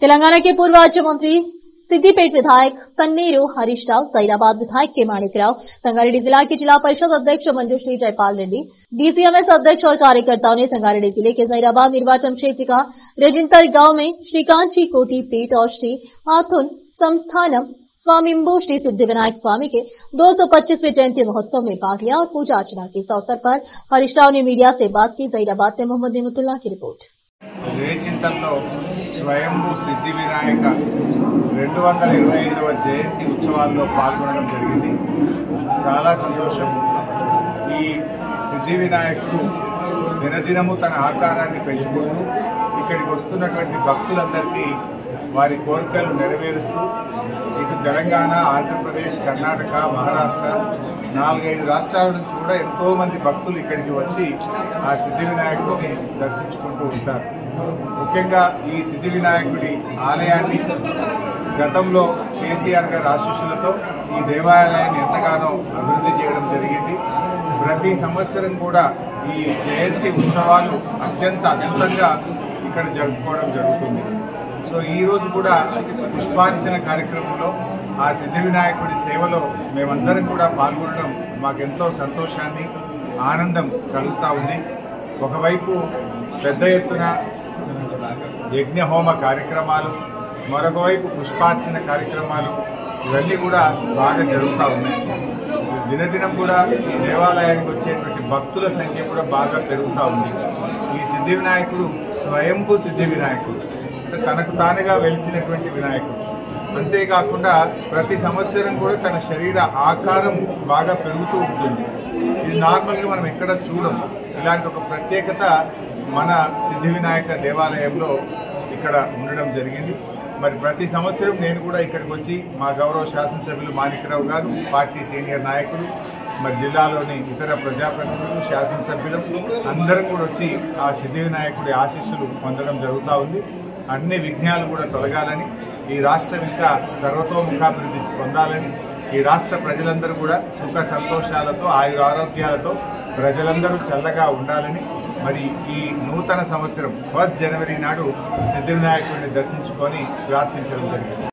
तेलंगाना के पूर्व राज्य मंत्री सिद्दीपेट विधायक तन्नीरू हरीश राव, सईराबाद विधायक के माणिक राव, संगारेड्डी जिला के जिला परिषद अध्यक्ष मंजूश्री जयपाल रेड्डी, डीसीएमएस अध्यक्ष और कार्यकर्ताओं ने संगारेड्डी जिले के सईराबाद निर्वाचन क्षेत्र का रेजिंतर गांव में श्रीकांची कोटी पीठ और श्री आथुन संस्थानम स्वामिंबु श्री सिद्धि विनायक स्वामी के 225वें जयंती महोत्सव में भाग लिया और पूजा अर्चना की। इस अवसर पर हरीश राव ने मीडिया से बात की। सईराबाद से मोहम्मद निमतुल्लाह की रिपोर्ट। రేచింతల్లో స్వయంభూ సిద్ధి వినాయక 225వ జయంతి ఉత్సవాల్లో పాల్గొనడం జరిగింది। చాలా సంతోషం। ఈ సిద్ధి వినాయకుడు దినదినము తన ఆకారాన్ని పెంచుకుంటూ ఇక్కడికి వస్తున్నటువంటి భక్తులందరికీ వారి కోరికలు నెరవేరుస్తూ ఇటు తెలంగాణ, ఆంధ్రప్రదేశ్, కర్ణాటక, మహారాష్ట్ర 4-5 రాష్ట్రాల నుంచి కూడా ఎంతో మంది భక్తులు ఇక్కడికి వచ్చి ఆ సిద్ధి వినాయకుడిని దర్శించుకుంటూ ఉంటారు। ముఖ్యంగా ఈ సిద్ధి వినాయకుడి ఆలయాన్ని గతంలో కేసీఆర్ గారి ఆశీస్సులతో ఈ దేవాలయాన్ని ఎంతగానో అభివృద్ధి చేయడం జరిగింది। ప్రతి సంవత్సరం కూడా ఈ జయంతి ఉత్సవాలు అత్యంత అద్భుతంగా ఇక్కడ జరుపుకోవడం జరుగుతుంది। సో ఈ రోజు కూడా పుష్పార్చన కార్యక్రమంలో ఆ సిద్ధి వినాయకుడి సేవలో మేమందరం కూడా పాల్గొనడం మాకెంతో సంతోషాన్ని, ఆనందం కలుగుతూ ఉంది। ఒకవైపు పెద్ద ఎత్తున యజ్ఞహోమ కార్యక్రమాలు, మరొక వైపు పుష్పార్చన కార్యక్రమాలు ఇవన్నీ కూడా బాగా జరుగుతూ ఉన్నాయి। దినదినం కూడా ఈ దేవాలయానికి వచ్చేటువంటి భక్తుల సంఖ్య కూడా బాగా పెరుగుతూ ఉంది। ఈ సిద్ధి వినాయకుడు స్వయంభూ సిద్ధి వినాయకుడు, తనకు తానుగా వెలిసినటువంటి వినాయకుడు। అంతేకాకుండా ప్రతి సంవత్సరం కూడా తన శరీర ఆకారం బాగా పెరుగుతూ ఉంటుంది। ఇది నార్మల్గా మనం ఎక్కడ చూడం। ఇలాంటి ఒక ప్రత్యేకత మన సిద్ధి వినాయక దేవాలయంలో ఇక్కడ ఉండడం జరిగింది। మరి ప్రతి సంవత్సరం నేను కూడా ఇక్కడికి వచ్చి మా గౌరవ శాసనసభ్యులు మాణిక్రావు గారు, పార్టీ సీనియర్ నాయకులు, మరి జిల్లాలోని ఇతర ప్రజాప్రతినిధులు, శాసనసభ్యులు అందరం కూడా వచ్చి ఆ సిద్ధి వినాయకుడి ఆశీస్సులు పొందడం జరుగుతూ ఉంది। అన్ని విఘ్నాలు కూడా తొలగాలని, ఈ రాష్ట్రం ఇంకా సర్వతోముఖాభివృద్ధి పొందాలని, ఈ రాష్ట్ర ప్రజలందరూ కూడా సుఖ సంతోషాలతో, ఆయురారోగ్యాలతో ప్రజలందరూ చల్లగా ఉండాలని, మరి ఈ నూతన సంవత్సరం 1 జనవరి నాడు సిద్ధి వినాయకుడిని దర్శించుకొని ప్రార్థించడం జరిగింది।